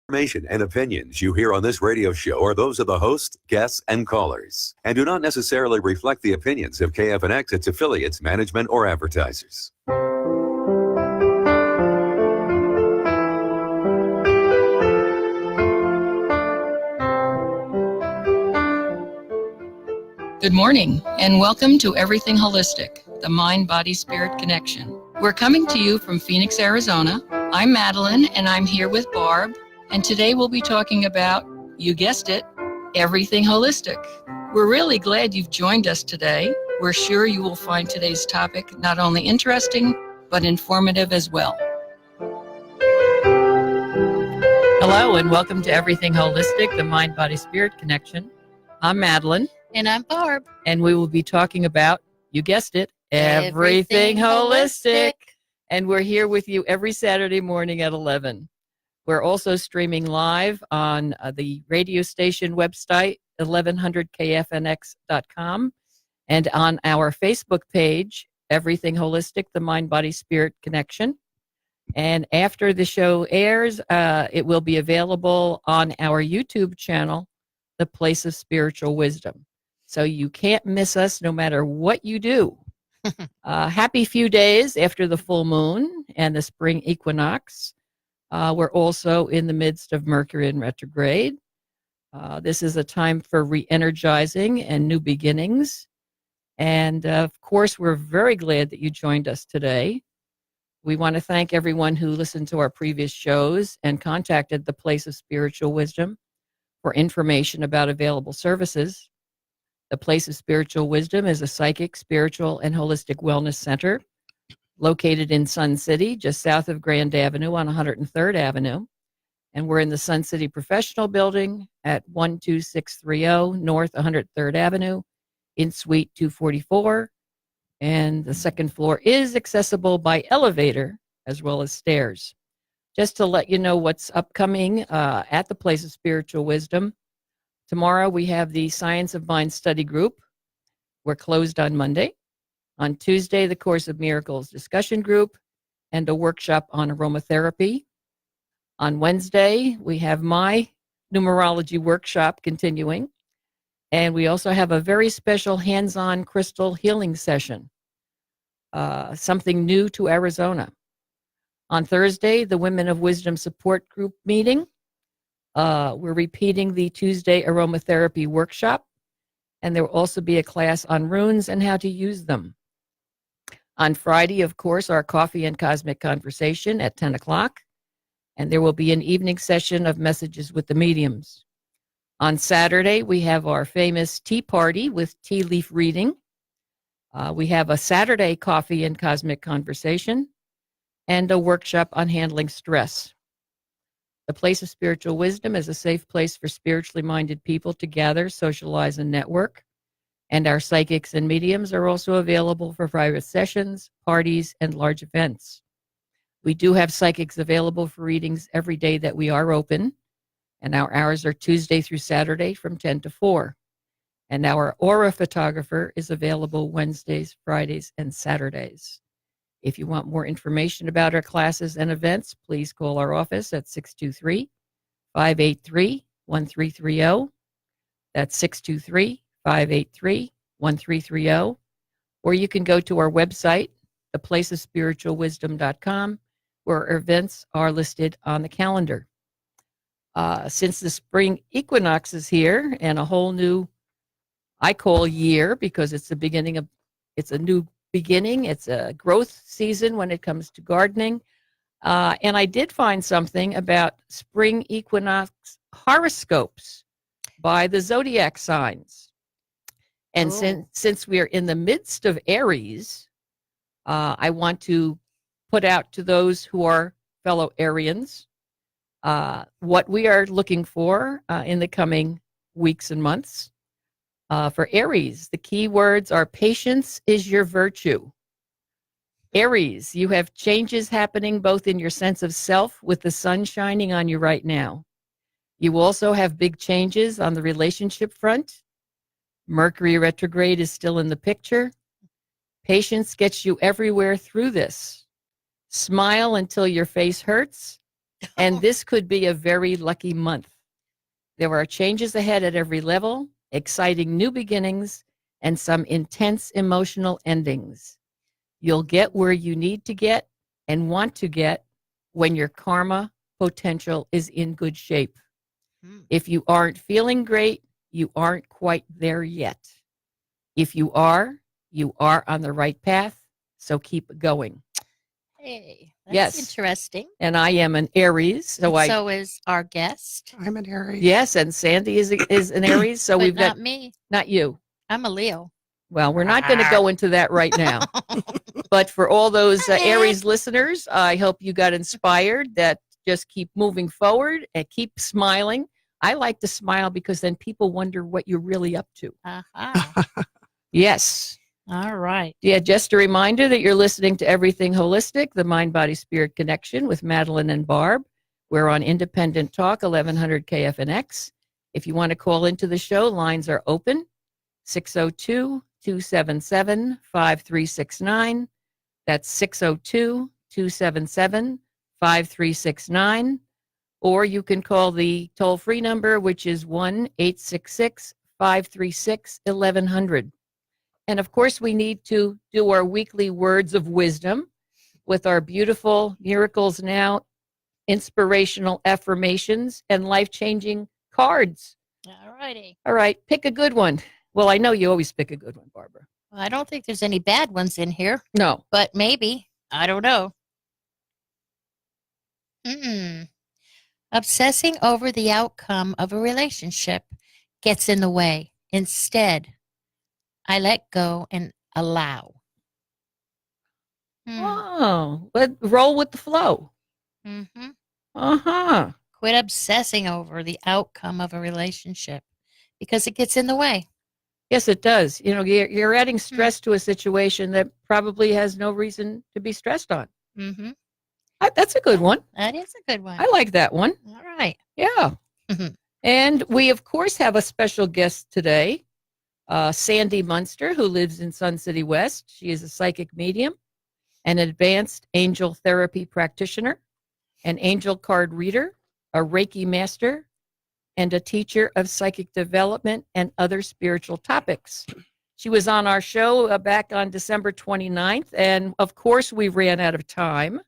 Information and opinions you hear on this radio show are those of the host, guests, and callers, and do not necessarily reflect the opinions of KFNX, its affiliates, management, or advertisers. Good morning, and welcome to Everything Holistic, the Mind-Body-Spirit Connection. We're coming to you from Phoenix, Arizona. I'm Madeline, and I'm here with Barb, and today we'll be talking about, you guessed it, everything holistic. We're really glad you've joined us today. We're sure you will find today's topic not only interesting, but informative as well. Hello, and welcome to Everything Holistic, the Mind-Body-Spirit Connection. I'm Madeline. And I'm Barb. And we will be talking about, you guessed it, everything holistic. And we're here with you every Saturday morning at 11. We're also streaming live on the radio station website, 1100kfnx.com, and on our Facebook page, Everything Holistic, the Mind, Body, Spirit Connection. And after the show airs, it will be available on our YouTube channel, The Place of Spiritual Wisdom. So you can't miss us no matter what you do. Happy few days after the full moon and the spring equinox. We're also in the midst of Mercury in retrograde. This is a time for re-energizing and new beginnings. And of course, we're very glad that you joined us today. We want to thank everyone who listened to our previous shows and contacted the Place of Spiritual Wisdom for information about available services. The Place of Spiritual Wisdom is a psychic, spiritual, and holistic wellness center located in Sun City, just south of Grand Avenue on 103rd Avenue. And we're in the Sun City Professional Building at 12630 North 103rd Avenue in Suite 244. And the second floor is accessible by elevator as well as stairs. Just to let you know what's upcoming at the Place of Spiritual Wisdom. Tomorrow we have the Science of Mind study group. We're closed on Monday. On Tuesday, the Course of Miracles discussion group and a workshop on aromatherapy. On Wednesday, we have my numerology workshop continuing. And we also have a very special hands-on crystal healing session, something new to Arizona. On Thursday, the Women of Wisdom support group meeting. We're repeating the Tuesday aromatherapy workshop, and there will also be a class on runes and how to use them. On Friday, of course, our coffee and cosmic conversation at 10 o'clock, and there will be an evening session of messages with the mediums. On Saturday, we have our famous tea party with tea leaf reading. We have a Saturday coffee and cosmic conversation and a workshop on handling stress. The Place of Spiritual Wisdom is a safe place for spiritually minded people to gather, socialize, and network. And our psychics and mediums are also available for private sessions, parties, and large events. We do have psychics available for readings every day that we are open. And our hours are Tuesday through Saturday from 10 to 4. And our aura photographer is available Wednesdays, Fridays, and Saturdays. If you want more information about our classes and events, please call our office at 623-583-1330. That's 623-583-1330. Or you can go to our website, theplaceofspiritualwisdom.com, where our events are listed on the calendar. Since the spring equinox is here and a whole new, I call year because it's the beginning of, it's a new beginning. It's a growth season when it comes to gardening. And I did find something about spring equinox horoscopes by the zodiac signs. And since we are in the midst of Aries, I want to put out to those who are fellow Arians what we are looking for in the coming weeks and months. For Aries, the key words are patience is your virtue. Aries, you have changes happening both in your sense of self with the sun shining on you right now. You also have big changes on the relationship front. Mercury retrograde is still in the picture. Patience gets you everywhere through this. Smile until your face hurts and this could be a very lucky month. There are changes ahead at every level, exciting new beginnings, and some intense emotional endings. You'll get where you need to get and want to get when your karma potential is in good shape. If you aren't feeling great, you aren't quite there yet. If you are on the right path, so keep going. Hey, that's Yes. interesting. And I am an Aries, so And so is our guest. I'm an Aries. yes, and Sandy is an Aries, so but we've not got me. not you. I'm a Leo. Well, we're not going to go into that right now. But for all those Aries listeners, I hope you got inspired that just keep moving forward and keep smiling. I like to smile because then people wonder what you're really up to. Yes. All right. Yeah, just a reminder that you're listening to Everything Holistic, the Mind, Body, Spirit Connection with Madeline and Barb. We're on Independent Talk, 1100 KFNX. If you want to call into the show, lines are open, 602-277-5369. That's 602-277-5369. Or you can call the toll-free number, which is 1-866-536-1100. And of course, we need to do our weekly words of wisdom with our beautiful Miracles Now inspirational affirmations and life-changing cards. All righty. All right, pick a good one. Well, I know you always pick a good one, Barbara. Well, I don't think there's any bad ones in here, No. but maybe. I don't know. Obsessing over the outcome of a relationship gets in the way. Instead, I let go and allow. Oh, but roll with the flow. Mm-hmm. Uh-huh. Quit obsessing over the outcome of a relationship because it gets in the way. Yes, it does. You know, you're adding stress to a situation that probably has no reason to be stressed on. Mm-hmm. That's a good one. That is a good one. I like that one. All right. Yeah. And we, of course, have a special guest today, Sandy Munster, who lives in Sun City West. She is a psychic medium, an advanced angel therapy practitioner, an angel card reader, a Reiki master, and a teacher of psychic development and other spiritual topics. She was on our show back on December 29th, and of course, we ran out of time.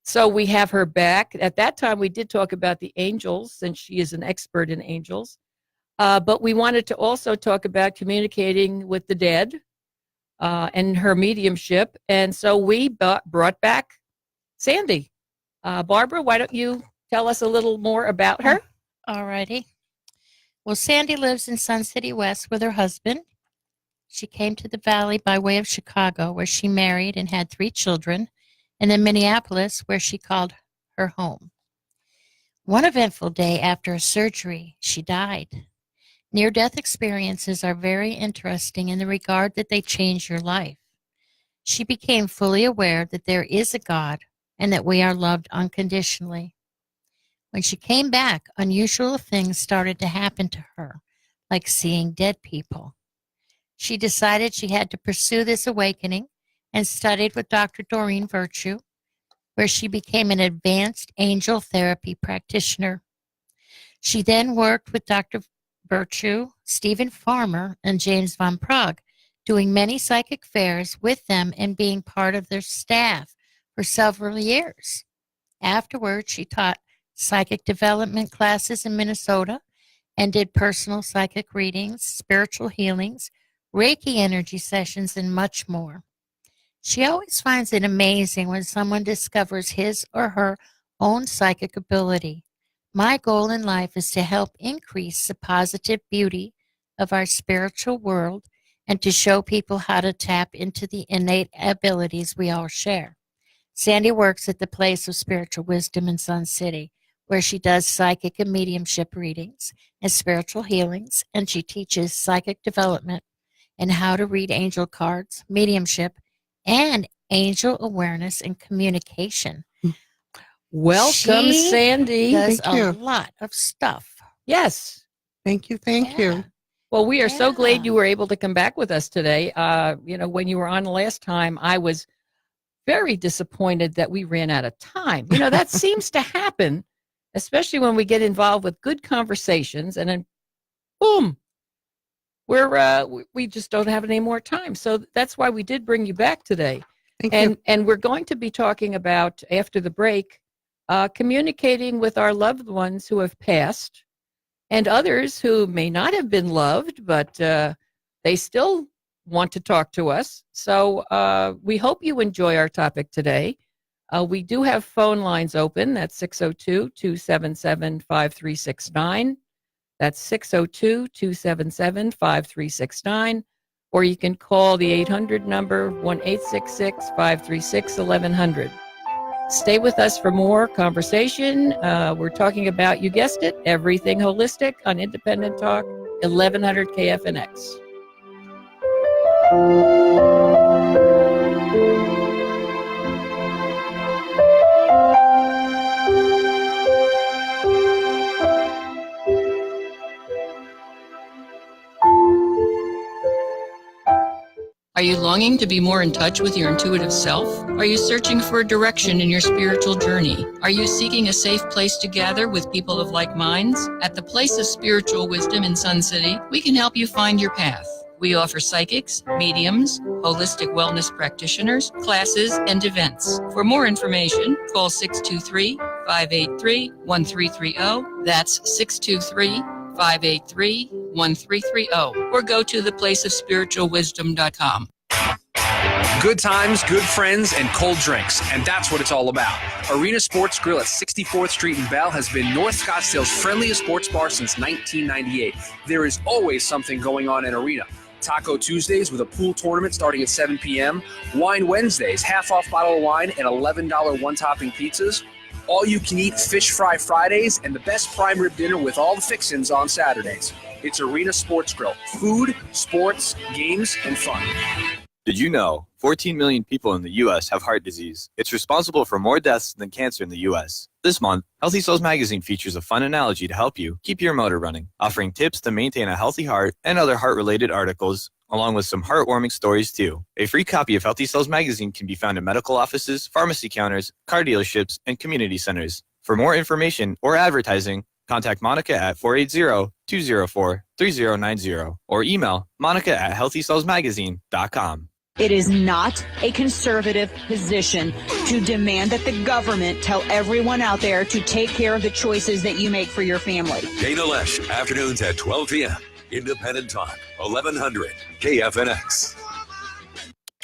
So we have her back. At that time, we did talk about the angels, since she is an expert in angels. But we wanted to also talk about communicating with the dead and her mediumship. And so we brought back Sandy. Barbara, why don't you tell us a little more about her? All righty. Well, Sandy lives in Sun City West with her husband. She came to the Valley by way of Chicago, where she married and had 3 children, and then Minneapolis, where she called her home. One eventful day after a surgery, she died. Near-death experiences are very interesting in the regard that they change your life. She became fully aware that there is a God and that we are loved unconditionally. When she came back, unusual things started to happen to her, like seeing dead people. She decided she had to pursue this awakening and studied with Dr. Doreen Virtue, where she became an advanced angel therapy practitioner. She then worked with Dr. Virtue, Stephen Farmer, and James Von Prague, doing many psychic fairs with them and being part of their staff for several years. Afterwards, she taught psychic development classes in Minnesota and did personal psychic readings, spiritual healings, Reiki energy sessions, and much more. She always finds it amazing when someone discovers his or her own psychic ability. My goal in life is to help increase the positive beauty of our spiritual world and to show people how to tap into the innate abilities we all share. Sandy works at the Place of Spiritual Wisdom in Sun City, where she does psychic and mediumship readings and spiritual healings, and she teaches psychic development and how to read angel cards, mediumship, and angel awareness and communication. Welcome, She Sandy. Does Thank you. a lot of stuff. Yes. Thank you. Thank you. Well, we are so glad Yeah. you were able to come back with us today. When you were on the last time, I was very disappointed that we ran out of time. That seems to happen, especially when we get involved with good conversations, and then boom, we just don't have any more time. So that's why we did bring you back today. Thank you. And we're going to be talking about, after the break, communicating with our loved ones who have passed and others who may not have been loved, but they still want to talk to us. So we hope you enjoy our topic today. We do have phone lines open. That's 602-277-5369. That's 602-277-5369. Or you can call the 800 number, 1-866-536-1100. Stay with us for more conversation. We're talking about, you guessed it, everything holistic on Independent Talk, 1100 KFNX. Are you longing to be more in touch with your intuitive self? Are you searching for a direction in your spiritual journey? Are you seeking a safe place to gather with people of like minds? At the Place of Spiritual Wisdom in Sun City, we can help you find your path. We offer psychics, mediums, holistic wellness practitioners, classes, and events. For more information, call 623-583-1330. That's 623-583-1330. Or go to theplaceofspiritualwisdom.com. Good times, good friends, and cold drinks, and that's what it's all about. Arena Sports Grill at 64th Street in Bell has been North Scottsdale's friendliest sports bar since 1998. There is always something going on in Arena. Taco Tuesdays with a pool tournament starting at 7 p.m., Wine Wednesdays, half-off bottle of wine and $11 one-topping pizzas, all-you-can-eat fish fry Fridays, and the best prime rib dinner with all the fixins on Saturdays. It's Arena Sports Grill. Food, sports, games, and fun. Did you know 14 million people in the U.S. have heart disease? It's responsible for more deaths than cancer in the U.S. This month, Healthy Souls Magazine features a fun analogy to help you keep your motor running, offering tips to maintain a healthy heart and other heart-related articles, along with some heartwarming stories too. A free copy of Healthy Souls Magazine can be found in medical offices, pharmacy counters, car dealerships, and community centers. For more information or advertising, contact Monica at 480-204-3090 or email Monica at healthysoulsmagazine.com. It is not a conservative position to demand that the government tell everyone out there to take care of the choices that you make for your family. Dana Lesh, afternoons at 12 p.m. Independent Talk, 1100 KFNX.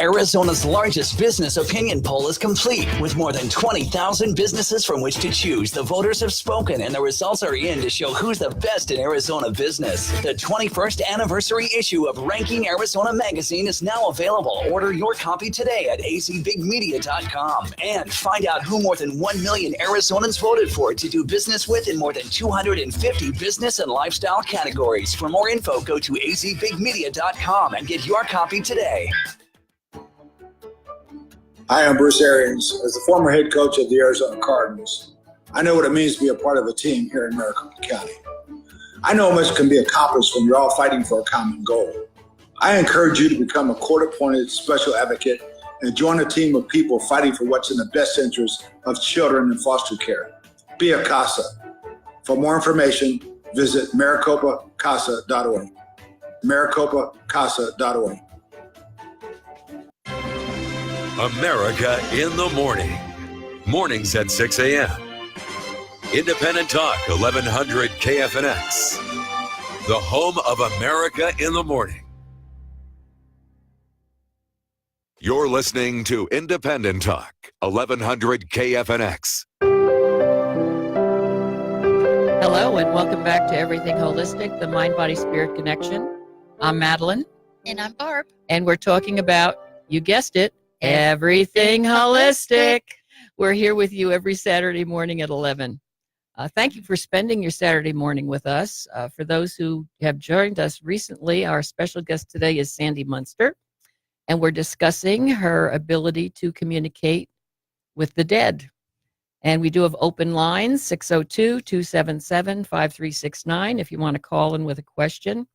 Arizona's largest business opinion poll is complete. With more than 20,000 businesses from which to choose, the voters have spoken and the results are in to show who's the best in Arizona business. The 21st anniversary issue of Ranking Arizona magazine is now available. Order your copy today at azbigmedia.com and find out who more than 1 million Arizonans voted for to do business with in more than 250 business and lifestyle categories. For more info, go to azbigmedia.com and get your copy today. Hi, I'm Bruce Arians. As the former head coach of the Arizona Cardinals, I know what it means to be a part of a team here in Maricopa County. I know how much can be accomplished when you're all fighting for a common goal. I encourage you to become a court-appointed special advocate and join a team of people fighting for what's in the best interest of children in foster care. Be a CASA. For more information, visit maricopacasa.org. maricopacasa.org. America in the morning. Mornings at 6 a.m. Independent Talk, 1100 KFNX. The home of America in the morning. You're listening to Independent Talk, 1100 KFNX. Hello, and welcome back to Everything Holistic, the Mind, Body, Spirit Connection. I'm Madeline. And I'm Barb. And we're talking about, you guessed it, everything holistic. We're here with you every Saturday morning at 11. Thank you for spending your Saturday morning with us. For those who have joined us recently, our special guest today is Sandy Munster, and we're discussing her ability to communicate with the dead. And we do have open lines, 602-277-5369, if you want to call in with a question.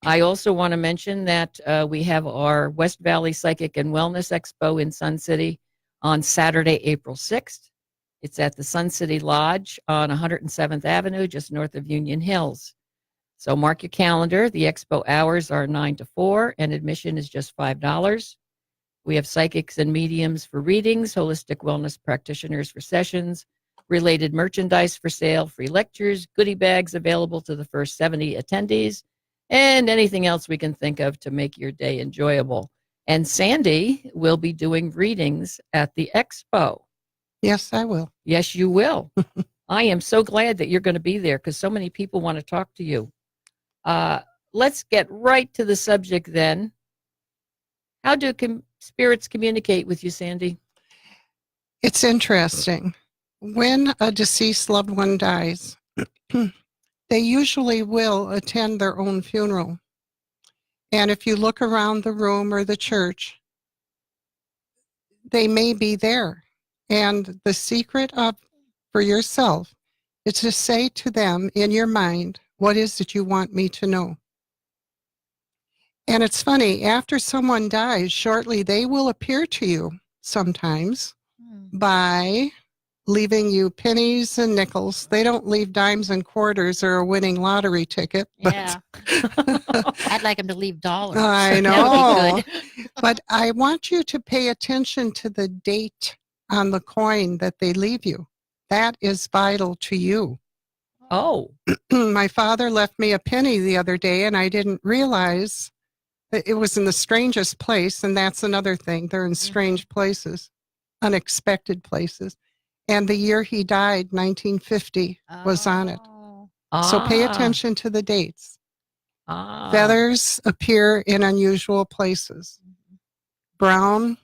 I also want to mention that we have our West Valley Psychic and Wellness Expo in Sun City on Saturday, April 6th. It's at the Sun City Lodge on 107th Avenue, just north of Union Hills. So mark your calendar. The expo hours are 9 to 4, and admission is just $5. We have psychics and mediums for readings, holistic wellness practitioners for sessions, related merchandise for sale, free lectures, goodie bags available to the first 70 attendees, and anything else we can think of to make your day enjoyable. And Sandy will be doing readings at the expo. Yes, I will. Yes, you will. I am so glad that you're going to be there because so many people want to talk to you. Let's get right to the subject then. How do spirits communicate with you, Sandy? It's interesting. When a deceased loved one dies, they usually will attend their own funeral. And if you look around the room or the church, they may be there. And the secret for yourself is to say to them in your mind, what is it you want me to know? And it's funny, after someone dies, shortly they will appear to you sometimes by leaving you pennies and nickels. They don't leave dimes and quarters or a winning lottery ticket. But Yeah. I'd like them to leave dollars. I know. That would be good. But I want you to pay attention to the date on the coin that they leave you. That is vital to you. Oh. My father left me a penny the other day, and I didn't realize that it was in the strangest place, and that's another thing. They're in strange places, unexpected places. And the year he died, 1950, was on it. So pay attention to the dates. Feathers appear in unusual places. Brown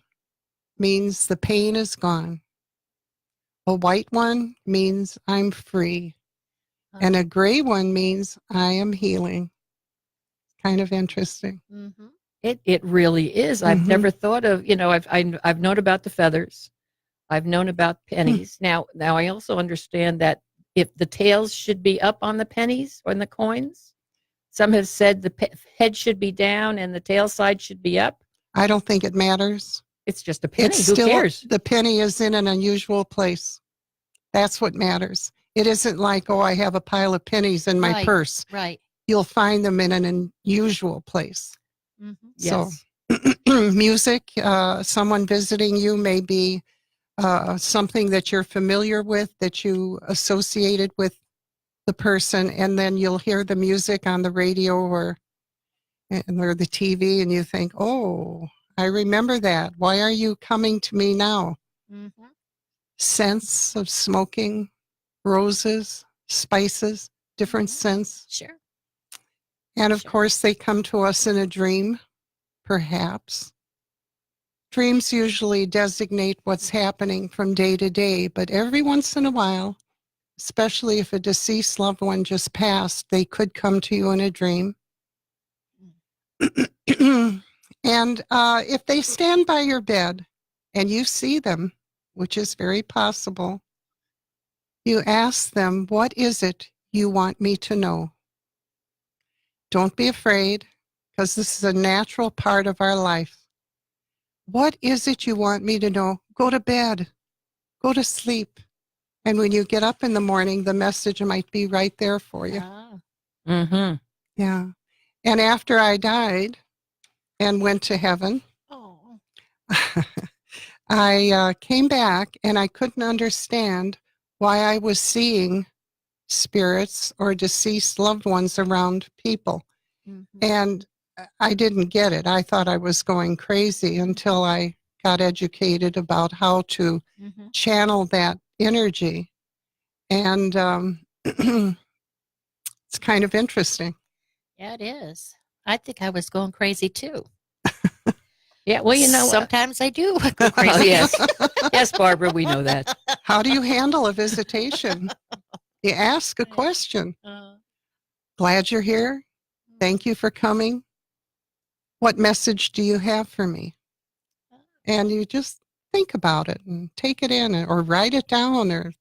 means the pain is gone. A white one means I'm free. And a gray one means I am healing. Kind of interesting. Mm-hmm. It really is. I've never thought of, I've known about the feathers. I've known about pennies. Now I also understand that if the tails should be up on the pennies or on the coins, some have said the head should be down and the tail side should be up. I don't think it matters. It's just a penny. It's Who still, cares? the penny is in an unusual place. That's what matters. It isn't like, oh, I have a pile of pennies in my purse. Right. You'll find them in an unusual place. Mm-hmm. Yes. So music, someone visiting you may be something that you're familiar with, that you associated with the person, and then you'll hear the music on the radio or the TV, and you think, oh, I remember that. Why are you coming to me now? Mm-hmm. Scents of smoking, roses, spices, different scents. Sure. And of course, they come to us in a dream, perhaps. Dreams usually designate what's happening from day to day, but every once in a while, especially if a deceased loved one just passed, they could come to you in a dream. And if they stand by your bed and you see them, which is very possible, you ask them, what is it you want me to know? Don't be afraid, because this is a natural part of our life. What is it you want me to know? Go to bed. Go to sleep. And when you get up in the morning, the message might be right there for you. Mm-hmm. Yeah. And after I died and went to heaven, I came back and I couldn't understand why I was seeing spirits or deceased loved ones around people. Mm-hmm. And I didn't get it. I thought I was going crazy until I got educated about how to channel that energy. And it's kind of interesting. Yeah, it is. I think I was going crazy too. Yeah, well, sometimes I do go crazy. Oh, yes. Yes, Barbara, we know that. How do you handle a visitation? You ask a question. Glad you're here. Thank you for coming. What message do you have for me? And you just think about it and take it in, or write it down, or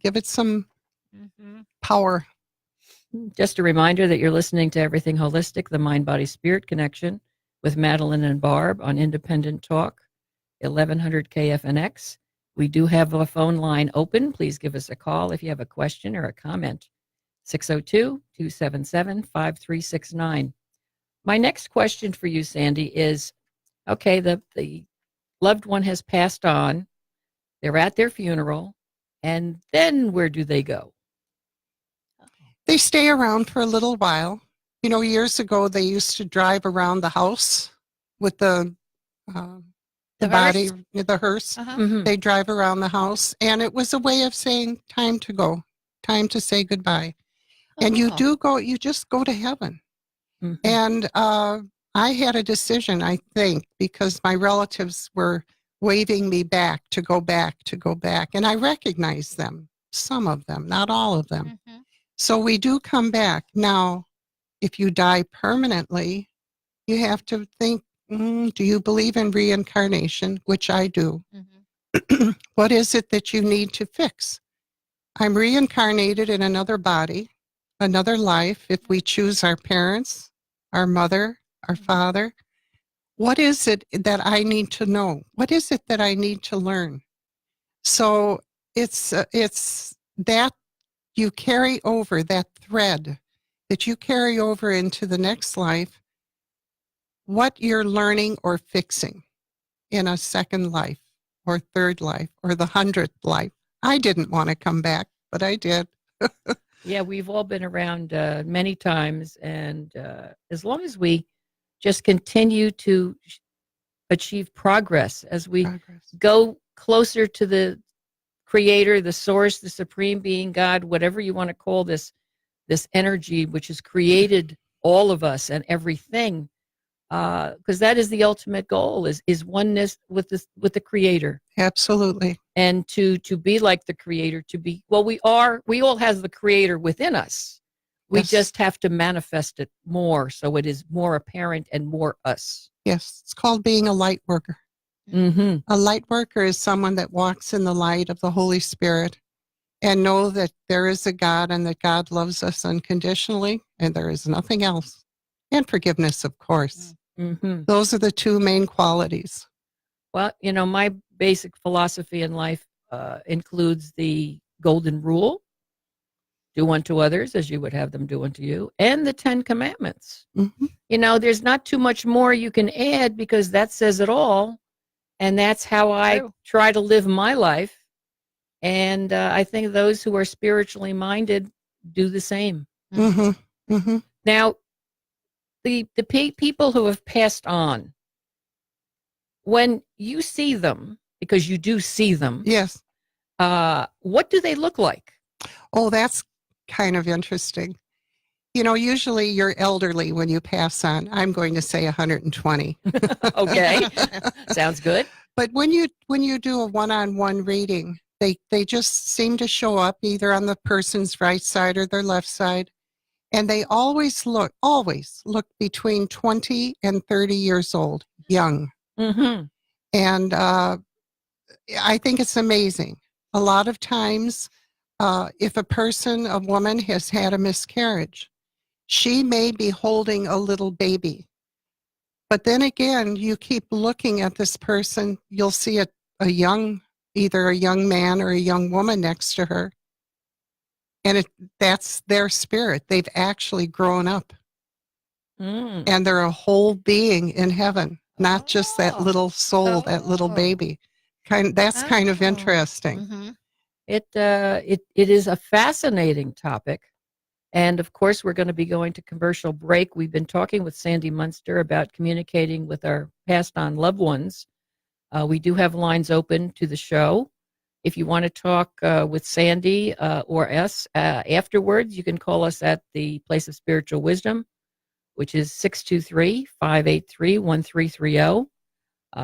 give it some power. Just a reminder that you're listening to Everything Holistic, the Mind, Body, Spirit Connection with Madeline and Barb on Independent Talk. 1100 KFNX. We do have a phone line open. Please give us a call if you have a question or a comment. 602-277-5369. My next question for you, Sandy, is, okay, the loved one has passed on. They're at their funeral. And then where do they go? They stay around for a little while. You know, years ago, they used to drive around the house with the body, hearse? the hearse. Mhm. They drive around the house, and it was a way of saying, time to go, time to say goodbye. And you Oh. do go, you just go to heaven. Mhm. And I had a decision, I think, because my relatives were waving me back to go back, to go back. And I recognized them, some of them, not all of them. Mhm. So we do come back. Now, if you die permanently, you have to think, do you believe in reincarnation? Which I do. Mhm. What is it that you need to fix? I'm reincarnated in another body, another life, if we choose our parents, our mother, our father. What is it that I need to know? What is it that I need to learn? So it's that you carry over, that thread that you carry over into the next life, what you're learning or fixing in a second life or third life or the 100th life. I didn't want to come back, but I did. Yeah, we've all been around many times. And as long as we just continue to achieve progress as we Progress. go closer to the creator, the source, the supreme being, God, whatever you want to call this energy which has created all of us and everything, because that is the ultimate goal, is oneness with the creator, Absolutely. and to be like the creator, to be, well, we all have the creator within us. We Yes. just have to manifest it more so it is more apparent and more us. Yes, it's called being a light worker. Mm-hmm. A light worker is someone that walks in the light of the Holy Spirit and know that there is a God and that God loves us unconditionally and there is nothing else. And forgiveness, of course. Mm-hmm. Those are the two main qualities. Well, my basic philosophy in life includes the golden rule: do unto others as you would have them do unto you, and the 10 commandments. Mhm. There's not too much more you can add because that says it all. And that's how I True. try to live my life. And I think those who are spiritually minded do the same. Mhm. Mhm. Now, the people who have passed on, when you see them, because you do see them, Yes. what do they look like? Oh, that's kind of interesting. Usually you're elderly when you pass on. I'm going to say 120. Okay, sounds good. But when you do a one-on-one reading, they just seem to show up either on the person's right side or their left side, and they always look between 20 and 30 years old, young. Mm-hmm. And I think it's amazing. A lot of times, if a woman has had a miscarriage, she may be holding a little baby. But then again, you keep looking at this person, you'll see either a young man or a young woman next to her. And that's their spirit. They've actually grown up. Mm. And they're a whole being in heaven, not just that little soul, that little Oh. baby. That's kind of Oh. interesting. Mhm. It is a fascinating topic. And of course, we're going to be going to commercial break. We've been talking with Sandy Munster about communicating with our passed on loved ones. We do have lines open to the show. If you want to talk with Sandy or us afterwards, you can call us at the Place of Spiritual Wisdom, which is 623-583-1330.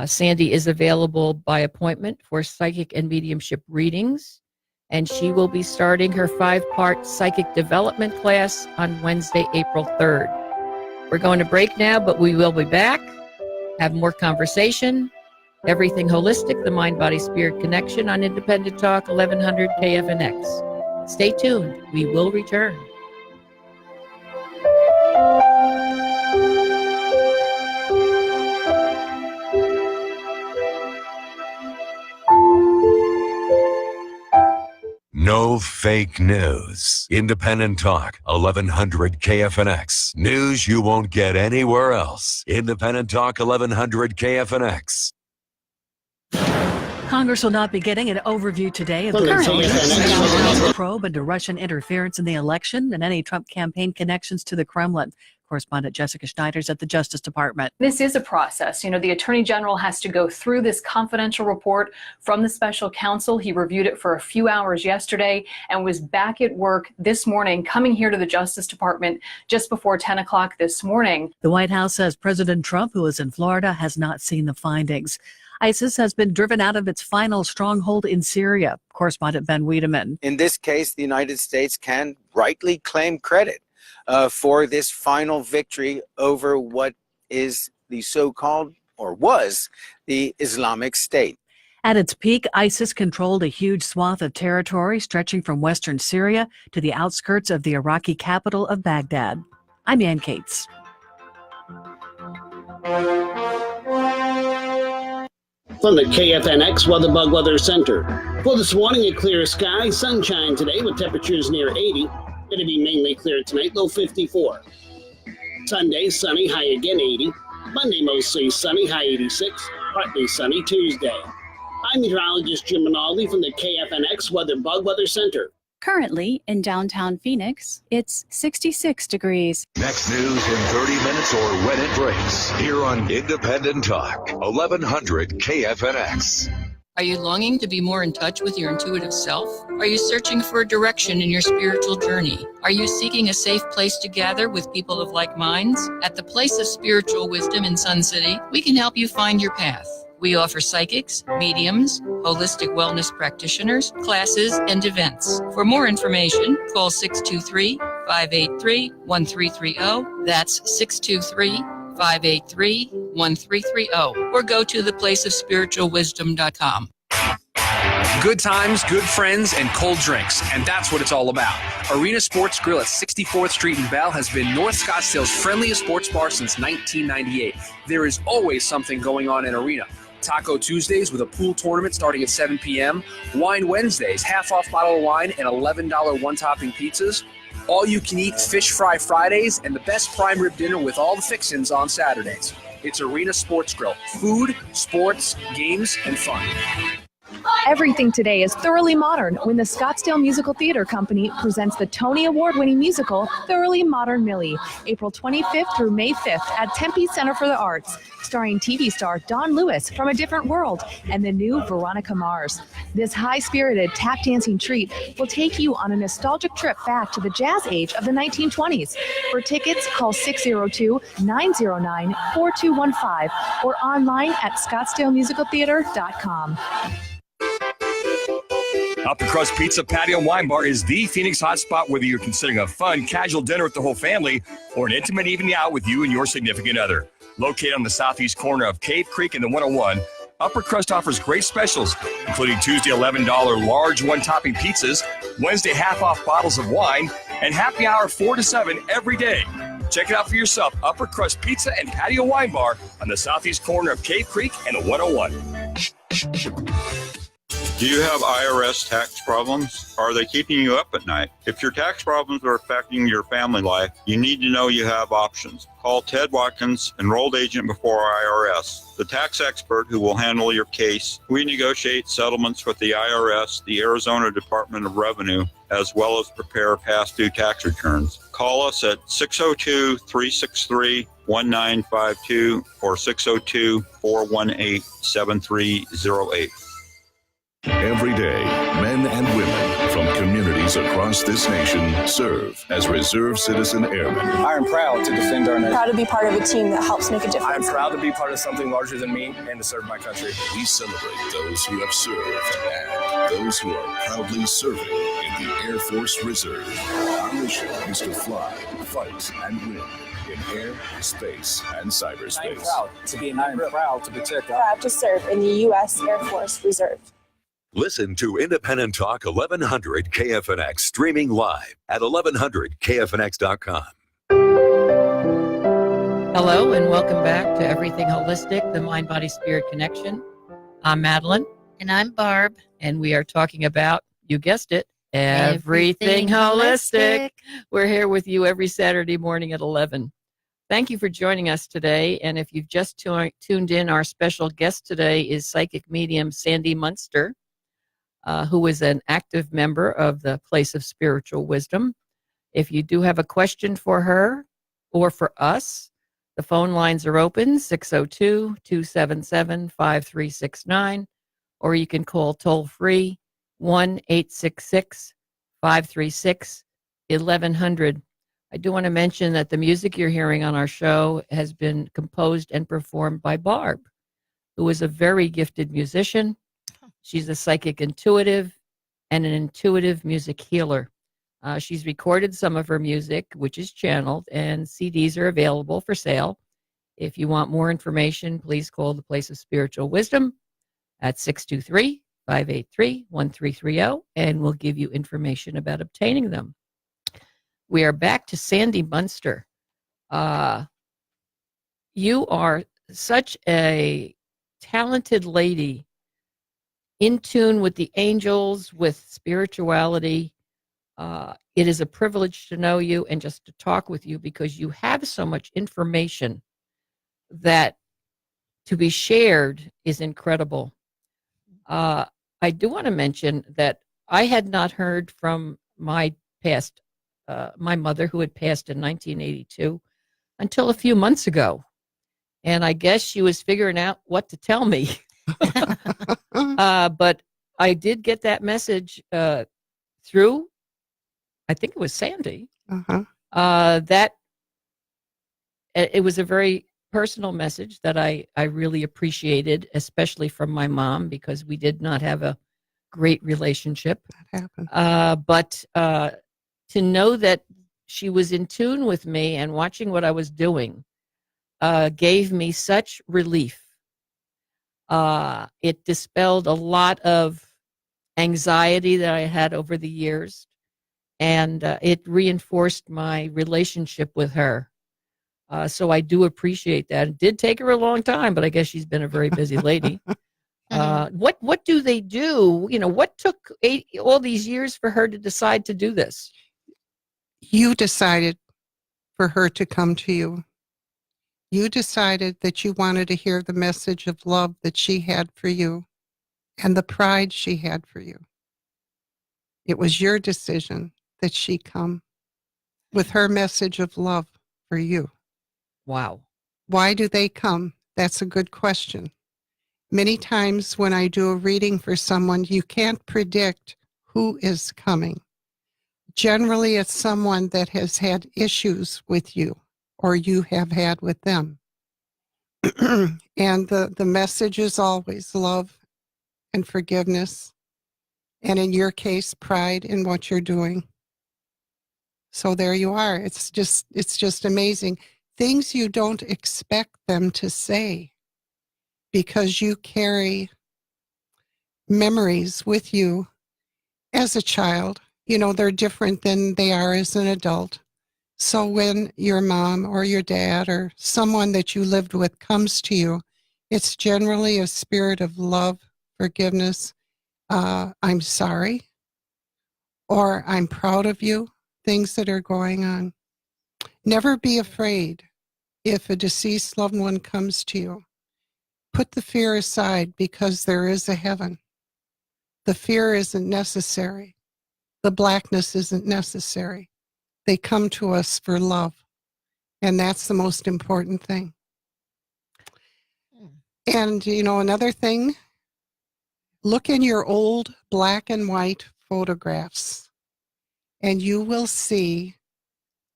Sandy is available by appointment for psychic and mediumship readings, and she will be starting her 5-part psychic development class on Wednesday, April 3rd. We're going to break now, but we will be back, have more conversation. Everything Holistic, the Mind, Body, Spirit Connection on Independent Talk, 1100 KFNX. Stay tuned. We will return. No fake news. Independent Talk, 1100 KFNX. News you won't get anywhere else. Independent Talk, 1100 KFNX. Congress will not be getting an overview today of the current probe into Russian interference in the election and any Trump campaign connections to the Kremlin. Correspondent Jessica Schneider's at the Justice Department. This is a process. The Attorney General has to go through this confidential report from the special counsel. He reviewed it for a few hours yesterday and was back at work this morning, coming here to the Justice Department just before 10 o'clock this morning. The White House says President Trump, who is in Florida, has not seen the findings. ISIS has been driven out of its final stronghold in Syria. Correspondent Ben Wiedemann. In this case, the United States can rightly claim credit for this final victory over what is the so-called, or was, the Islamic State. At its peak, ISIS controlled a huge swath of territory stretching from western Syria to the outskirts of the Iraqi capital of Baghdad. I'm Ann Cates. From the KFNX WeatherBug Weather Center. For this morning, a clear sky, sunshine today with temperatures near 80. Going to be mainly clear tonight, low 54. Sunday, sunny, high again 80. Monday, mostly sunny, high 86. Partly sunny Tuesday. I'm meteorologist Jim Rinaldi from the KFNX WeatherBug Weather Center. Currently, in downtown Phoenix, it's 66 degrees. Next news in 30 minutes or when it breaks. Here on Independent Talk, 1100 KFNX. Are you longing to be more in touch with your intuitive self? Are you searching for a direction in your spiritual journey? Are you seeking a safe place to gather with people of like minds? At the Place of Spiritual Wisdom in Sun City, we can help you find your path. We offer psychics, mediums, holistic wellness practitioners, classes, and events. For more information, call 623-583-1330. That's 623-583-1330. Or go to theplaceofspiritualwisdom.com. Good times, good friends, and cold drinks, and that's what it's all about. Arena Sports Grill at 64th Street in Bell has been North Scottsdale's friendliest sports bar since 1998. There is always something going on in Arena. Taco Tuesdays with a pool tournament starting at 7 p.m., Wine Wednesdays, half-off bottle of wine and $11 one-topping pizzas, all-you-can-eat fish fry Fridays, and the best prime rib dinner with all the fixins on Saturdays. It's Arena Sports Grill. Food, sports, games, and fun. Everything today is thoroughly modern when the Scottsdale Musical Theater Company presents the Tony Award-winning musical Thoroughly Modern Millie, April 25th through May 5th at Tempe Center for the Arts, starring TV star Dawn Lewis from A Different World and the new Veronica Mars. This high-spirited tap-dancing treat will take you on a nostalgic trip back to the jazz age of the 1920s. For tickets, call 602-909-4215 or online at scottsdalemusicaltheater.com. Upper Crust Pizza Patio Wine Bar is the Phoenix hotspot, whether you're considering a fun, casual dinner with the whole family or an intimate evening out with you and your significant other. Located on the southeast corner of Cave Creek and the 101, Upper Crust offers great specials, including Tuesday $11 large one-topping pizzas, Wednesday half-off bottles of wine, and happy hour 4 to 7 every day. Check it out for yourself, Upper Crust Pizza and Patio Wine Bar on the southeast corner of Cave Creek and the 101. Do you have IRS tax problems? Are they keeping you up at night? If your tax problems are affecting your family life, you need to know you have options. Call Ted Watkins, enrolled agent before IRS, the tax expert who will handle your case. We negotiate settlements with the IRS, the Arizona Department of Revenue, as well as prepare past due tax returns. Call us at 602-363-1952 or 602-418-7308. Every day, men and women from communities across this nation serve as Reserve Citizen Airmen. I am proud to defend our nation. Proud to be part of a team that helps make a difference. I am proud to be part of something larger than me and to serve my country. We celebrate those who have served and those who are proudly serving in the Air Force Reserve. Our mission is to fly, fight, and win in air, space, and cyberspace. I am proud to be proud to protect. Proud to serve in the U.S. Air Force Reserve. Listen to Independent Talk 1100 KFNX streaming live at 1100kfnx.com. Hello and welcome back to Everything Holistic, the Mind, Body, Spirit Connection. I'm Madeline. And I'm Barb. And we are talking about, you guessed it, Everything holistic. We're here with you every Saturday morning at 11. Thank you for joining us today. And if you've just tuned in, our special guest today is psychic medium Sandy Munster, who is an active member of the Place of Spiritual Wisdom. If you do have a question for her or for us, the phone lines are open, 602-277-5369, or you can call toll-free 1-866-536-1100. I do want to mention that the music you're hearing on our show has been composed and performed by Barb, who is a very gifted musician. She's a psychic intuitive and an intuitive music healer. She's recorded some of her music, which is channeled, and CDs are available for sale. If you want more information, please call the Place of Spiritual Wisdom at 623-583-1330, and we'll give you information about obtaining them. We are back to Sandy Munster. You are such a talented lady, in tune with the angels, with spirituality. It is a privilege to know you and just to talk with you, because you have so much information that to be shared is incredible. I do want to mention that I had not heard from my mother, who had passed in 1982, until a few months ago. And I guess she was figuring out what to tell me. But I did get that message through, I think it was Sandy, that it was a very personal message that I really appreciated, especially from my mom, because we did not have a great relationship. That happened. But to know that she was in tune with me and watching what I was doing gave me such relief. It dispelled a lot of anxiety that I had over the years, and it reinforced my relationship with her. So I do appreciate that. It did take her a long time, but I guess she's been a very busy lady. What do they do? You know, what took all these years for her to decide to do this? You decided for her to come to you. You decided that you wanted to hear the message of love that she had for you and the pride she had for you. It was your decision that she come with her message of love for you. Wow. Why do they come? That's a good question. Many times when I do a reading for someone, you can't predict who is coming. Generally, it's someone that has had issues with you or you have had with them. And the message is always love and forgiveness. And in your case, pride in what you're doing. So there you are. It's just amazing. Things you don't expect them to say, because you carry memories with you as a child. You know, they're different than they are as an adult. So when your mom or your dad or someone that you lived with comes to you, it's generally a spirit of love, forgiveness, I'm sorry, or I'm proud of you, things that are going on. Never be afraid if a deceased loved one comes to you. Put the fear aside, because there is a heaven. The fear isn't necessary. The blackness isn't necessary. They come to us for love. And that's the most important thing. And, you know, another thing, look in your old black and white photographs, and you will see,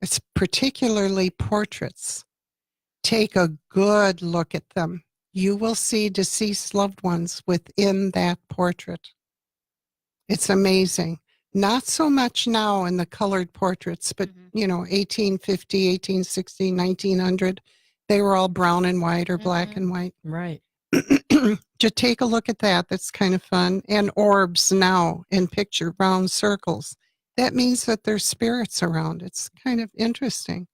it's particularly portraits. Take a good look at them. You will see deceased loved ones within that portrait. It's amazing. Not so much now in the colored portraits, but, you know, 1850, 1860, 1900, they were all brown and white or black and white. Right. Just take a look at that. That's kind of fun. And orbs now in picture, round circles. That means that there's spirits around. It's kind of interesting.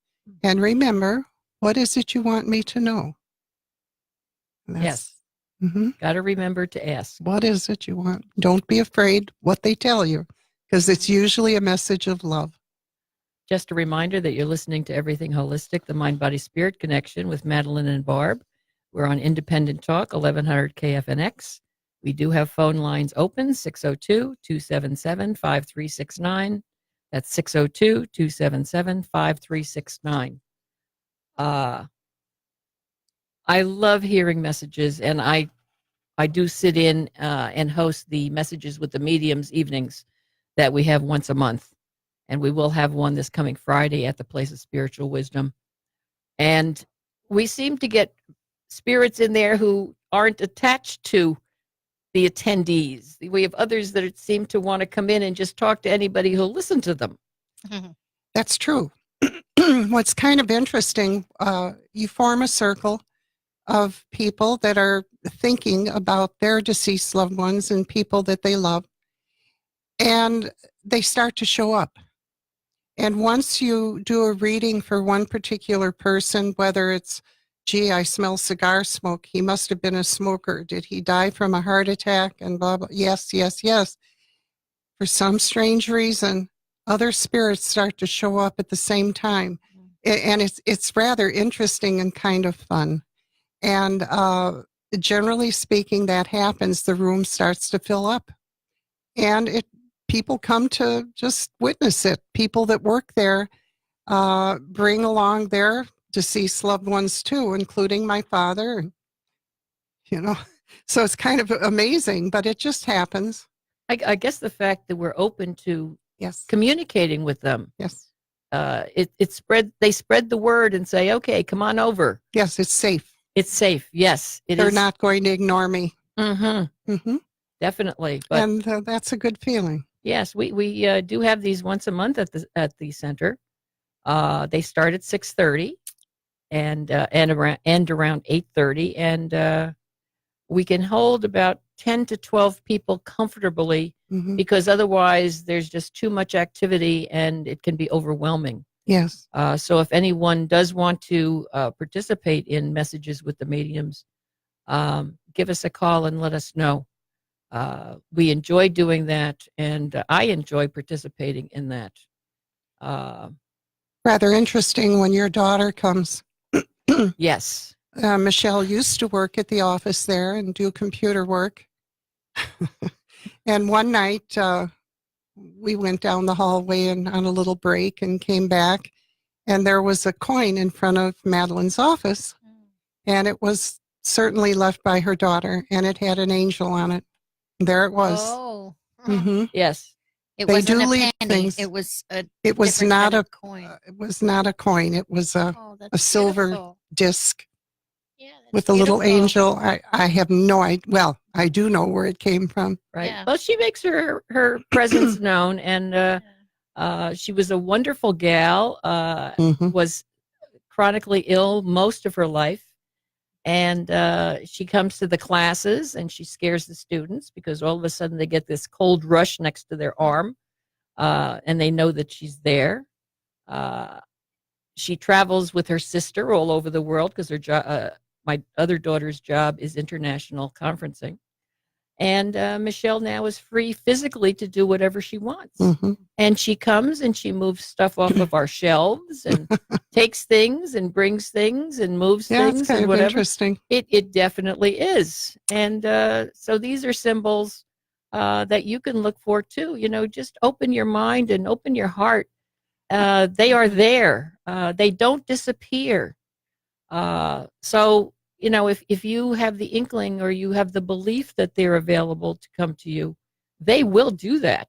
And remember, what is it you want me to know? Yes. Got to remember to ask. What is it you want? Don't be afraid what they tell you. because it's usually a message of love. Just a reminder that you're listening to Everything Holistic, the Mind, Body, Spirit Connection with Madeline and Barb. We're on Independent Talk, 1100 KFNX. We do have phone lines open, 602-277-5369. That's 602-277-5369. I love hearing messages, and I do sit in and host the Messages with the Mediums evenings that we have once a month. And we will have one this coming Friday at the Place of Spiritual Wisdom. And we seem to get spirits in there who aren't attached to the attendees. We have others that seem to want to come in and just talk to anybody who'll listen to them. That's true. What's kind of interesting, you form a circle of people that are thinking about their deceased loved ones and people that they love, and they start to show up. And once you do a reading for one particular person, whether it's, gee, I smell cigar smoke, he must have been a smoker. Did he die from a heart attack? And blah, blah. Yes, yes, yes. For some strange reason, other spirits start to show up at the same time. And it's rather interesting and kind of fun. And generally speaking, that happens. The room starts to fill up. And people come to just witness it. People that work there bring along their deceased loved ones too, including my father. So it's kind of amazing, but it just happens. I guess the fact that we're open to communicating with them. Yes. They spread the word and say, okay, come on over. Yes, it's safe. It's safe. Yes, They're not going to ignore me. Mm-hmm. Mm-hmm. Definitely. But, and that's a good feeling. Yes, we do have these once a month at the center. They start at 6:30 and around 8:30, and we can hold about 10 to 12 people comfortably, because otherwise there's just too much activity and it can be overwhelming. Yes. So if anyone does want to participate in Messages with the Mediums, give us a call and let us know. We enjoy doing that, and I enjoy participating in that. Rather interesting when your daughter comes. Yes. Michelle used to work at the office there and do computer work. And one night we went down the hallway and on a little break and came back, and there was a coin in front of Madeline's office, and it was certainly left by her daughter, and it had an angel on it. There it was. Oh. Yes. It They wasn't do a leave penny. things. It was a It was different not kind a of coin. It was not a coin. It was a silver beautiful. disc with a little angel. I have no idea. Well, I do know where it came from. Right. Yeah. Well, she makes her presence known, and she was a wonderful gal. Was chronically ill most of her life, and she comes to the classes and she scares the students because all of a sudden they get this cold rush next to their arm, and they know that she's there. She travels with her sister all over the world because her my other daughter's job is international conferencing. And Michelle now is free physically to do whatever she wants. And she comes and she moves stuff off of our shelves and takes things and brings things and moves things it's kind and of whatever. interesting. It definitely is. And so these are symbols that you can look for too. Just open your mind and open your heart. They are there. They don't disappear. So if you have the inkling or you have the belief that they're available to come to you, they will do that.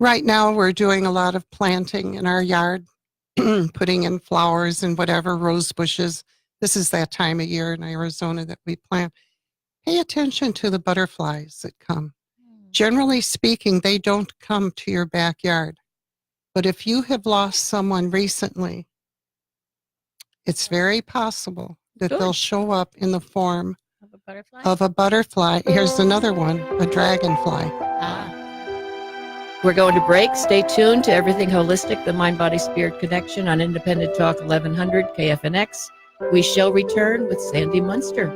Right now, we're doing a lot of planting in our yard, putting in flowers and whatever, rose bushes. This is that time of year in Arizona that we plant. Pay attention to the butterflies that come. Generally speaking, they don't come to your backyard. But if you have lost someone recently, it's very possible that they'll show up in the form of a butterfly. Here's another one, a dragonfly. We're going to break. Stay tuned to Everything Holistic, the Mind, Body, Spirit Connection on Independent Talk 1100 KFNX. We shall return with Sandy Munster.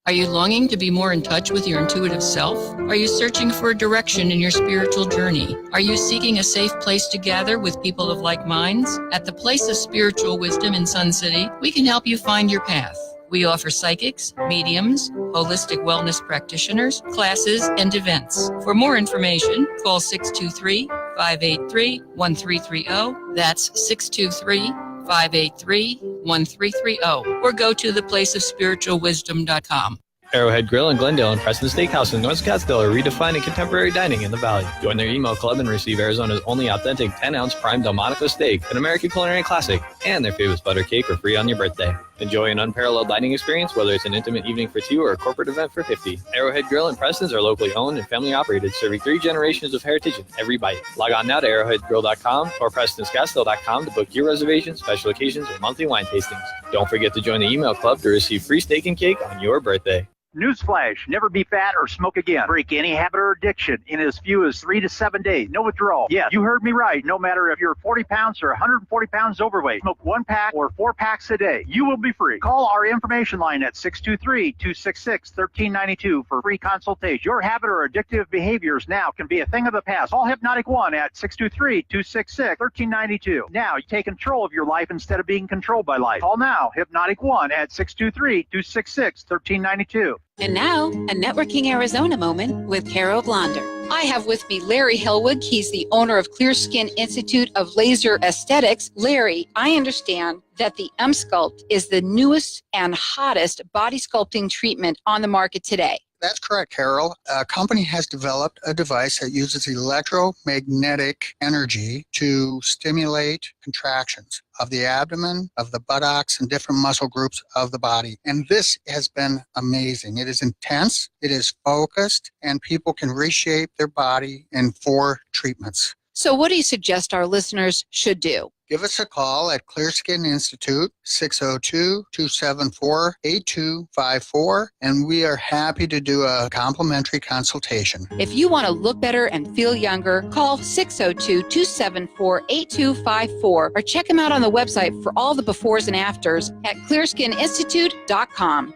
Are you longing to be more in touch with your intuitive self? Are you searching for a direction in your spiritual journey? Are you seeking a safe place to gather with people of like minds? At the Place of Spiritual Wisdom in Sun City, we can help you find your path. We offer psychics, mediums, holistic wellness practitioners, classes, and events. For more information, call 623-583-1330. That's 623-583-1330. Or go to theplaceofspiritualwisdom.com. Arrowhead Grill in Glendale and Preston Steakhouse in North Scottsdale are redefining contemporary dining in the Valley. Join their email club and receive Arizona's only authentic 10-ounce prime Delmonico steak, an American culinary classic, and their famous butter cake for free on your birthday. Enjoy an unparalleled dining experience, whether it's an intimate evening for 2 or a corporate event for 50. Arrowhead Grill and Preston's are locally owned and family operated, serving 3 generations of heritage in every bite. Log on now to arrowheadgrill.com or prestonscottsdale.com to book your reservations, special occasions, or monthly wine tastings. Don't forget to join the email club to receive free steak and cake on your birthday. Newsflash, never be fat or smoke again. Break any habit or addiction in as few as 3 to 7 days. No withdrawal. Yes, you heard me right. No matter if you're 40 pounds or 140 pounds overweight, smoke 1 pack or 4 packs a day. You will be free. Call our information line at 623-266-1392 for free consultation. Your habit or addictive behaviors now can be a thing of the past. Call Hypnotic One at 623-266-1392. Now you take control of your life instead of being controlled by life. Call now, Hypnotic One at 623-266-1392. And now, a Networking Arizona moment with Carol Blonder. I have with me Larry Hillwood. He's the owner of Clear Skin Institute of Laser Aesthetics. Larry, I understand that the M-Sculpt is the newest and hottest body sculpting treatment on the market today. That's correct, Carol. A company has developed a device that uses electromagnetic energy to stimulate contractions of the abdomen, of the buttocks, and different muscle groups of the body. And this has been amazing. It is intense, it is focused, and people can reshape their body in 4 treatments. So what do you suggest our listeners should do? Give us a call at Clear Skin Institute, 602-274-8254, and we are happy to do a complimentary consultation. If you want to look better and feel younger, call 602-274-8254 or check them out on the website for all the befores and afters at clearskininstitute.com.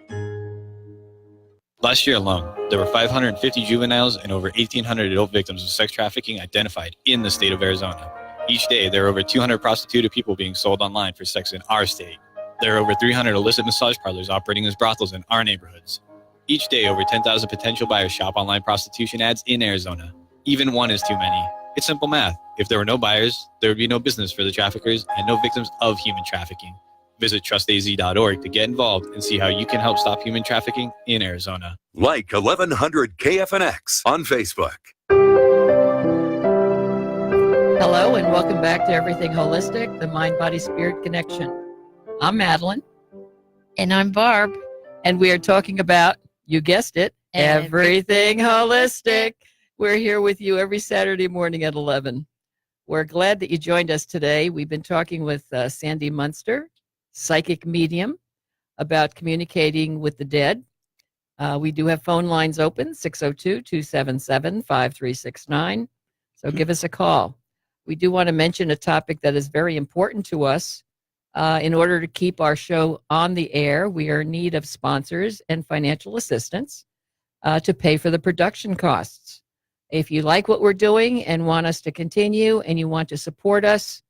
Last year alone, there were 550 juveniles and over 1,800 adult victims of sex trafficking identified in the state of Arizona. Each day, there are over 200 prostituted people being sold online for sex in our state. There are over 300 illicit massage parlors operating as brothels in our neighborhoods. Each day, over 10,000 potential buyers shop online prostitution ads in Arizona. Even one is too many. It's simple math. If there were no buyers, there would be no business for the traffickers and no victims of human trafficking. Visit trustaz.org to get involved and see how you can help stop human trafficking in Arizona. Like 1100 KFNX on Facebook. Hello and welcome back to Everything Holistic, the Mind, Body, Spirit Connection. I'm Madeline. And I'm Barb. And we are talking about, you guessed it, Everything Holistic. We're here with you every Saturday morning at 11. We're glad that you joined us today. We've been talking with Sandy Munster, psychic medium, about communicating with the dead. We do have phone lines open, 602-277-5369. So give us a call. We do want to mention a topic that is very important to us. In order to keep our show on the air, we are in need of sponsors and financial assistance to pay for the production costs. If you like what we're doing and want us to continue and you want to support us,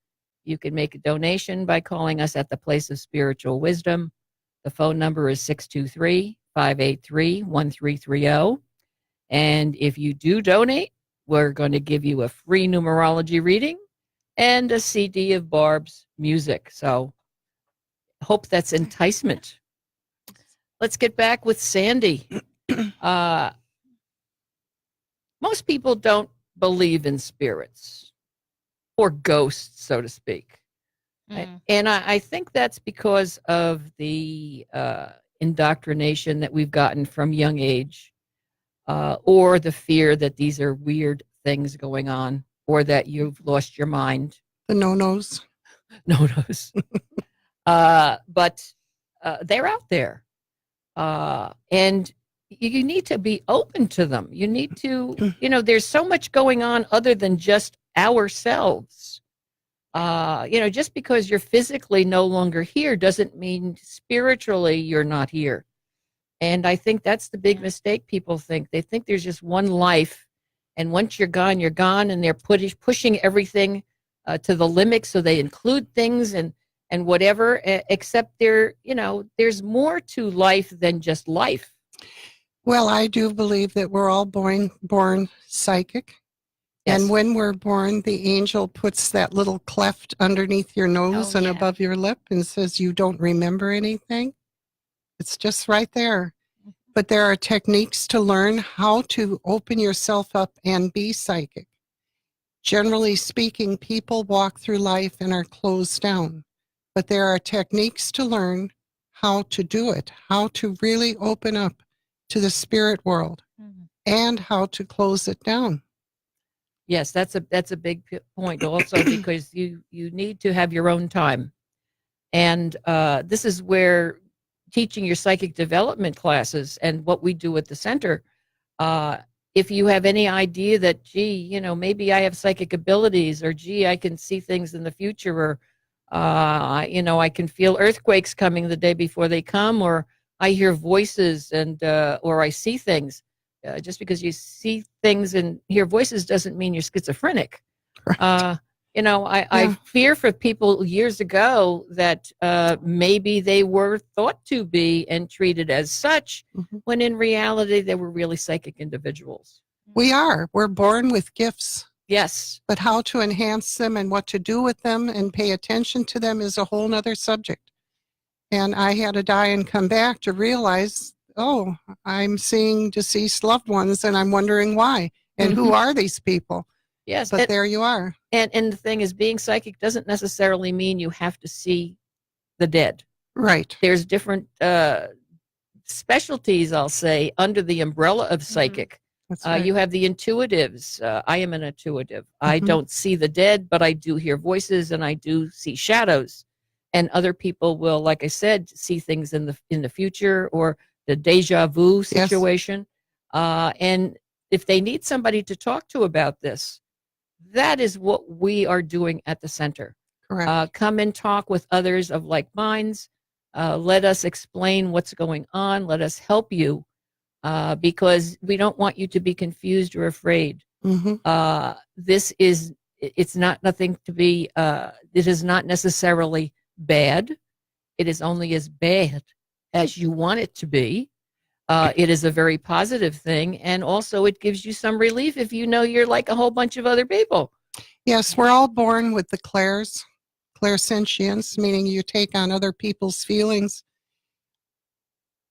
you can make a donation by calling us at the Place of Spiritual Wisdom. The phone number is 623-583-1330. And if you do donate, we're going to give you a free numerology reading and a CD of Barb's music. So hope that's enticement. Let's get back with Sandy. Most people don't believe in spirits or ghosts, so to speak. And I think that's because of the indoctrination that we've gotten from young age, or the fear that these are weird things going on, or that you've lost your mind. The no-nos. No-nos. But they're out there. And you need to be open to them. You need to, there's so much going on other than just ourselves. Just because you're physically no longer here doesn't mean spiritually you're not here. And I think that's the big mistake people think. They think there's just one life, and once you're gone, and they're pushing everything to the limit, so they include things and whatever, except there's more to life than just life. Well, I do believe that we're all born psychic. Yes. And when we're born, the angel puts that little cleft underneath your nose and above your lip and says, you don't remember anything. It's just right there. But there are techniques to learn how to open yourself up and be psychic. Generally speaking, people walk through life and are closed down. But there are techniques to learn how to do it, how to really open up to the spirit world, and how to close it down. Yes, that's a big point also, because you need to have your own time. And this is where teaching your psychic development classes and what we do at the center, if you have any idea that, gee, maybe I have psychic abilities, or gee, I can see things in the future, or I can feel earthquakes coming the day before they come, or I hear voices or I see things. Just because you see things and hear voices doesn't mean you're schizophrenic. Right. I fear for people years ago that maybe they were thought to be and treated as such, when in reality they were really psychic individuals. We're born with gifts. Yes. But how to enhance them and what to do with them and pay attention to them is a whole nother subject. And I had to die and come back to realize, I'm seeing deceased loved ones and I'm wondering why. And who are these people? Yes. But there you are. And the thing is, being psychic doesn't necessarily mean you have to see the dead. Right. There's different specialties, I'll say, under the umbrella of psychic. That's right. You have the intuitives. I am an intuitive. I don't see the dead, but I do hear voices and I do see shadows. And other people will, like I said, see things in the future, or the deja vu situation. Yes. And if they need somebody to talk to about this, that is what we are doing at the center. Correct. Come and talk with others of like minds. Let us explain what's going on. Let us help you, because we don't want you to be confused or afraid. It's not nothing to be, it is not necessarily bad. It is only as bad as you want it to be. It is a very positive thing, and also it gives you some relief if you know you're like a whole bunch of other people. Yes, we're all born with the clairsentience, meaning you take on other people's feelings.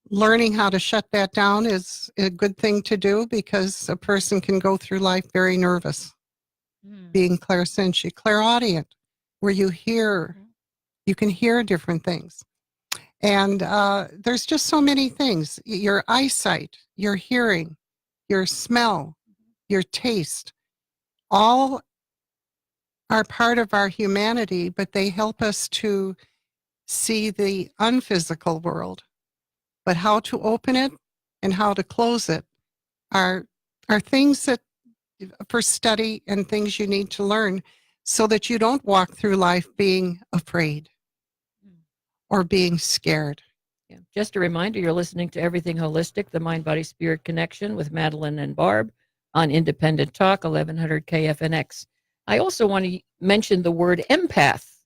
Learning how to shut that down is a good thing to do, because a person can go through life very nervous. Being clairsentient, clairaudient, where you can hear different things. And there's just so many things. Your eyesight, your hearing, your smell, your taste, all are part of our humanity, but they help us to see the unphysical world. But how to open it and how to close it are things that for study and things you need to learn, so that you don't walk through life being afraid or being scared. Yeah. Just a reminder, you're listening to Everything Holistic, the Mind, Body, Spirit Connection with Madeline and Barb on Independent Talk, 1100 KFNX. I also want to mention the word empath.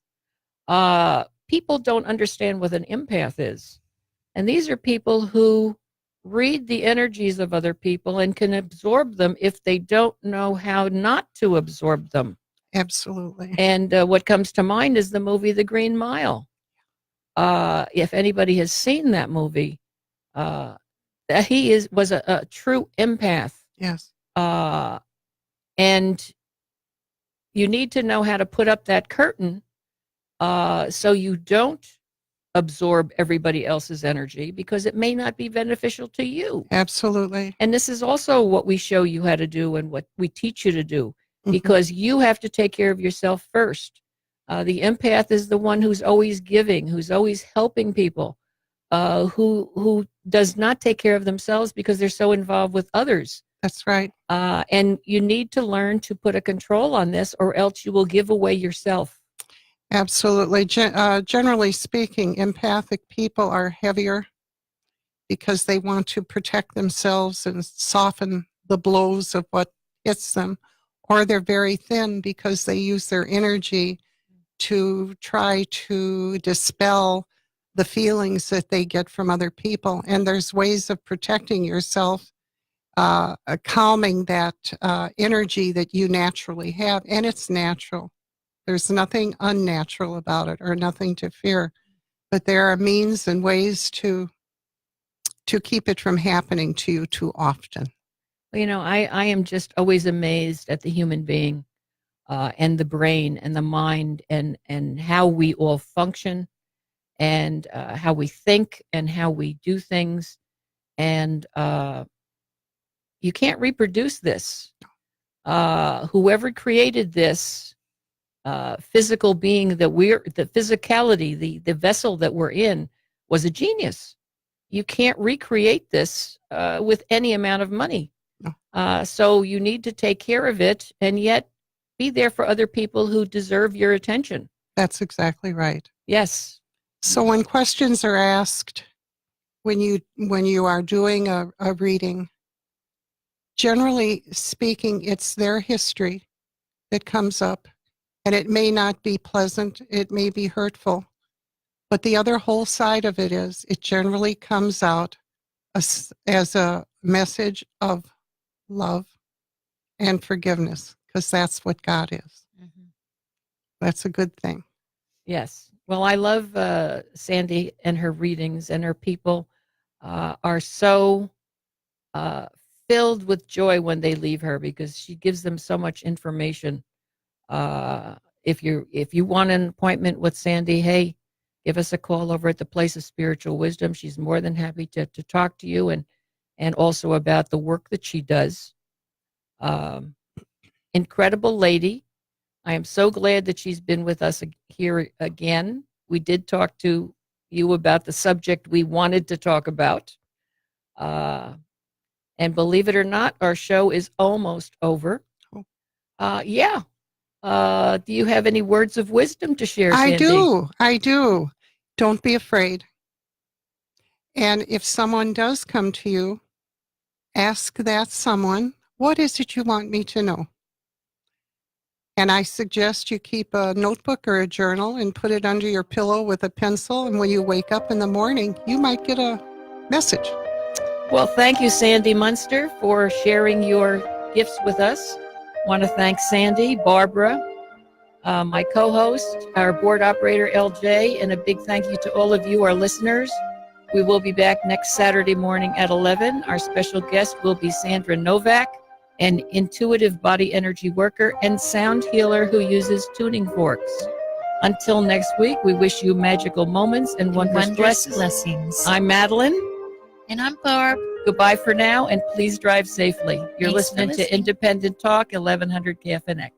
People don't understand what an empath is. And these are people who read the energies of other people and can absorb them if they don't know how not to absorb them. Absolutely. And what comes to mind is the movie The Green Mile. If anybody has seen that movie, he was a true empath. Yes. And you need to know how to put up that curtain so you don't absorb everybody else's energy, because it may not be beneficial to you. Absolutely. And this is also what we show you how to do and what we teach you to do, because you have to take care of yourself first. The empath is the one who's always giving, who's always helping people, who does not take care of themselves because they're so involved with others. That's right. And you need to learn to put a control on this, or else you will give away yourself. Absolutely. Generally speaking, empathic people are heavier because they want to protect themselves and soften the blows of what hits them, or they're very thin because they use their energy to try to dispel the feelings that they get from other people. And there's ways of protecting yourself, calming that energy that you naturally have, and it's natural. There's nothing unnatural about it or nothing to fear, but there are means and ways to keep it from happening to you too often. You know, I am just always amazed at the human being and the brain and the mind and how we all function and how we think and how we do things. And you can't reproduce this. Whoever created this physical being the physicality, the vessel that we're in was a genius. You can't recreate this with any amount of money. So you need to take care of it and yet be there for other people who deserve your attention. That's exactly right. Yes. So when questions are asked, when you are doing a reading, generally speaking, it's their history that comes up, and it may not be pleasant, it may be hurtful, but the other whole side of it is it generally comes out as a message of love and forgiveness, because that's what God is. Mm-hmm. That's a good thing. Yes. Well, I love Sandy and her readings, and her people are so filled with joy when they leave her because she gives them so much information. If you want an appointment with Sandy, hey, give us a call over at the Place of Spiritual Wisdom. She's more than happy to talk to you and also about the work that she does. Incredible lady. I am so glad that she's been with us here again. We did talk to you about the subject we wanted to talk about. And believe it or not, our show is almost over. Yeah. Do you have any words of wisdom to share, Sandy? I do. Don't be afraid. And if someone does come to you, ask that someone, what is it you want me to know? And I suggest you keep a notebook or a journal and put it under your pillow with a pencil. And when you wake up in the morning, you might get a message. Well, thank you, Sandy Munster, for sharing your gifts with us. Want to thank Sandy, Barbara, my co-host, our board operator, LJ, and a big thank you to all of you, our listeners. We will be back next Saturday morning at 11. Our special guest will be Sandra Novak, an intuitive body energy worker and sound healer who uses tuning forks. Until next week, we wish you magical moments and wondrous blessings. I'm Madeline. And I'm Barb. Goodbye for now, and please drive safely. You're Thanks for listening to Independent Talk, 1100 KFNX.